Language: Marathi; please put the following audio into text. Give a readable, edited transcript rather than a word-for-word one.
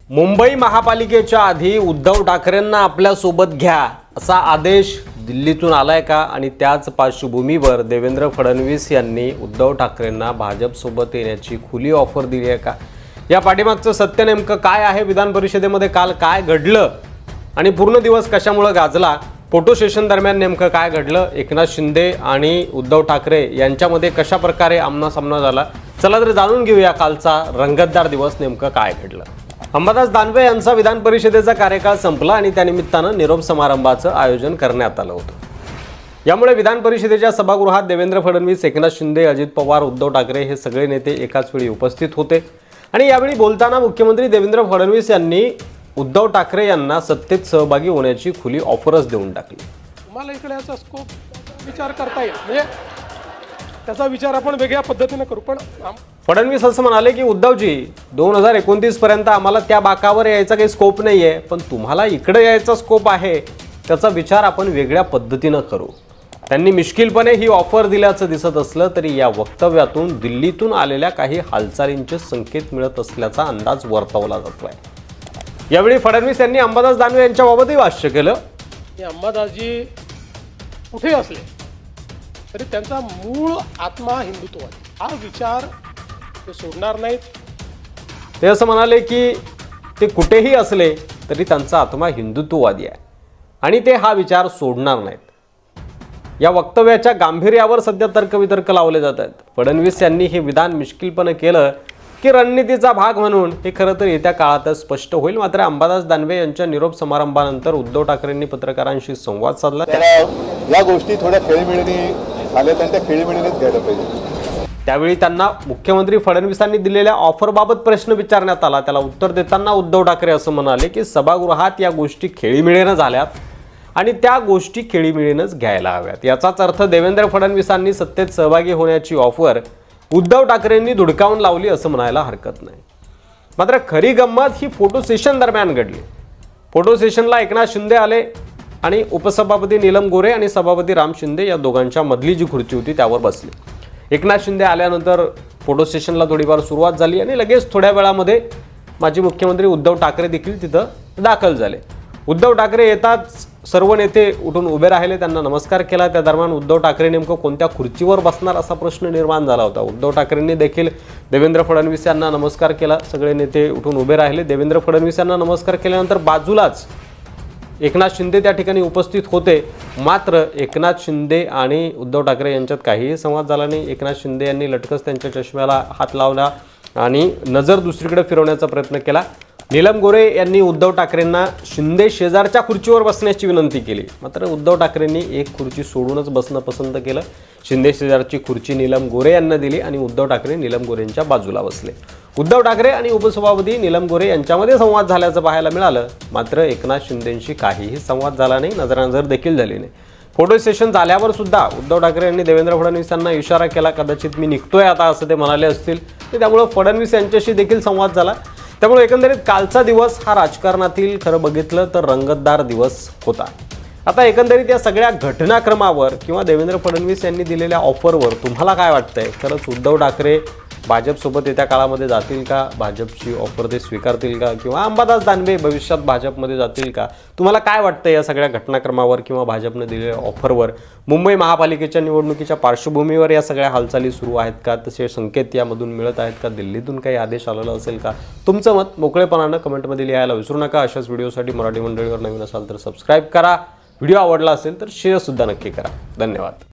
मुंबई महापालिकेच्या आधी उद्धव ठाकरेंना आपल्या सोबत घ्या असा आदेश दिल्लीतून आलाय का आणि त्याच पार्श्वभूमीवर देवेंद्र फडणवीस यांनी उद्धव ठाकरेंना भाजप सोबत येण्याची खुली ऑफर दिली आहे का? या पाठीमागचं सत्य नेमकं काय आहे? विधान परिषदेमध्ये काल काय घडलं आणि पूर्ण दिवस कशामुळे गाजला? फोटो सेशन दरम्यान नेमकं काय घडलं? एकनाथ शिंदे आणि उद्धव ठाकरे यांच्यामध्ये कशा प्रकारे आमना-सामना झाला? चला तर जाणून घेऊया कालचा रंगतदार दिवस नेमकं काय घडलं। अंबादास दानवे यांचा विधान परिषदेचा कार्यकाळ संपला आणि त्यानिमित्तानं निरोप समारंभाचं आयोजन करण्यात आलं होतं। यामुळे विधान परिषदेच्या सभागृहात देवेंद्र फडणवीस, एकनाथ शिंदे, अजित पवार, उद्धव ठाकरे हे सगळे नेते एकाच वेळी उपस्थित होते आणि यावेळी बोलताना मुख्यमंत्री देवेंद्र फडणवीस यांनी उद्धव ठाकरे यांना सत्तेत सहभागी होण्याची खुली ऑफरच देऊन टाकली। तुम्हाला इकडे याचा स्कोप विचार करता येईल, म्हणजे त्याचा विचार आपण वेगळ्या पद्धतीने करू। पण फडणवीस असं म्हणाले की उद्धवजी 2029 पर्यंत आम्हाला त्या बाकावर यायचा काही स्कोप नाहीये, पण तुम्हाला इकडे यायचा स्कोप आहे, त्याचा विचार आपण वेगळ्या पद्धतीने करू। त्यांनी मिश्किलपणे ही ऑफर दिल्याचं दिसत असलं तरी या वक्तव्यातून दिल्लीतून आलेल्या काही हालचालींचे संकेत मिळत असल्याचा अंदाज वर्तवला जातोय। यावेळी फडणवीस यांनी अंबादास दानवे यांच्याबाबतही भाष्य केलं की अंबादासजी कुठे असले तरी त्यांचा मूळ आत्मा हिंदुत्ववादी, हा विचार ते सोडणार नाहीत। ते असं म्हणाले की ते कुठेही असले तरी त्यांचा आत्मा हिंदुत्ववादी आहे आणि ते हा विचार सोडणार नाहीत। या वक्तव्याच्या गांभीर्यावर सध्या तर्कवितर्क लावले जात आहेत। फडणवीस यांनी हे विधान मिश्किलपणे केलं की रणनीतीचा भाग म्हणून हे खरं तर येत्या काळातच स्पष्ट होईल। मात्र अंबादास दानवे यांच्या निरोप समारंभानंतर उद्धव ठाकरेंनी पत्रकारांशी संवाद साधला। या गोष्टी थोड्या खेळीमेळीने झाल्या, त्या खेळीमेळीनेच घ्यायला पाहिजे। त्यावेळी त्यांना मुख्यमंत्री फडणवीसांनी दिलेल्या ऑफरबाबत प्रश्न विचारण्यात आला। त्याला उत्तर देताना उद्धव ठाकरे असं म्हणाले की सभागृहात या गोष्टी खेळीमेळीने झाल्यात आणि त्या गोष्टी खेळीमेळीनेच घ्यायला हव्यात। याचाच अर्थ देवेंद्र फडणवीसांनी सत्तेत सहभागी होण्याची ऑफर उद्धव ठाकरेंनी धुडकावून लावली असं म्हणायला हरकत नाही। मात्र खरी गंमत ही फोटो सेशन दरम्यान घडली। फोटो सेशनला एकनाथ शिंदे आले आणि उपसभापती नीलम गोरे आणि सभापती राम शिंदे या दोघांच्या मधली जी खुर्ची होती त्यावर बसले। एकनाथ शिंदे आल्यानंतर फोटो सेशनला थोडीफार सुरुवात झाली आणि लगेच थोड्या वेळामध्ये माजी मुख्यमंत्री उद्धव ठाकरे देखील तिथं दाखल झाले। उद्धव ठाकरे येताच सर्व नेते उठून उभे राहिले, त्यांना नमस्कार केला। त्या दरम्यान उद्धव ठाकरे नेमकं कोणत्या खुर्चीवर बसणार असा प्रश्न निर्माण झाला होता। उद्धव ठाकरेंनी देखील देवेंद्र फडणवीस यांना नमस्कार केला। सगळे नेते उठून उभे राहिले। देवेंद्र फडणवीस यांना नमस्कार केल्यानंतर बाजूलाच एकनाथ शिंदे त्या ठिकाणी उपस्थित होते। मात्र एकनाथ शिंदे आणि उद्धव ठाकरे यांच्यात काहीही संवाद झाला नाही। एकनाथ शिंदे यांनी लटकस त्यांच्या चष्म्याला हात लावला आणि नजर दुसरीकडे फिरवण्याचा प्रयत्न केला। नीलम गोरे यांनी उद्धव ठाकरेंना शिंदे शेजारच्या खुर्चीवर बसण्याची विनंती केली। मात्र उद्धव ठाकरेंनी एक खुर्ची सोडूनच बसणं पसंत केलं। शिंदे शेजारची खुर्ची नीलम गोरे यांना दिली आणि उद्धव ठाकरे नीलम गोरेंच्या बाजूला बसले। उद्धव ठाकरे आणि उपसभापती नीलम गोरे यांच्यामध्ये संवाद झाल्याचं पाहायला मिळालं। मात्र एकनाथ शिंदेंशी काहीही संवाद झाला नाही, नजरानजर देखील झाली नाही। फोटो सेशन झाल्यावर सुद्धा उद्धव ठाकरे यांनी देवेंद्र फडणवीसांना इशारा केला, कदाचित मी निघतोय आता असं ते म्हणाले असतील। त्यामुळे फडणवीस यांच्याशी देखील संवाद झाला। त्यामुळे एकंदरीत कालचा दिवस हा राजकारणातील खरं बघितलं तर रंगतदार दिवस होता। आता एकंदरीत या सगळ्या घटनाक्रमावर किंवा देवेंद्र फडणवीस यांनी दिलेल्या ऑफरवर तुम्हाला काय वाटतंय? खरंच उद्धव ठाकरे भाजपसोबत येत्या काळामध्ये जातील का? भाजपची ऑफर ते स्वीकारतील का? किंवा अंबादास दानवे भविष्यात भाजपमध्ये जातील का? तुम्हाला काय वाटतं या सगळ्या घटनाक्रमावर किंवा भाजपने दिलेल्या ऑफरवर? मुंबई महापालिकेच्या निवडणुकीच्या पार्श्वभूमीवर या सगळ्या हालचाली सुरू आहेत का? तसे संकेत यामधून मिळत आहेत का? दिल्लीतून काही आदेश आलेला असेल का? तुमचं मत मोकळेपणानं कमेंटमध्ये लिहायला विसरू नका। अशाच व्हिडिओसाठी मराठी मंडळीवर नवीन असाल तर सबस्क्राईब करा। व्हिडिओ आवडला असेल तर शेअर सुद्धा नक्की करा। धन्यवाद।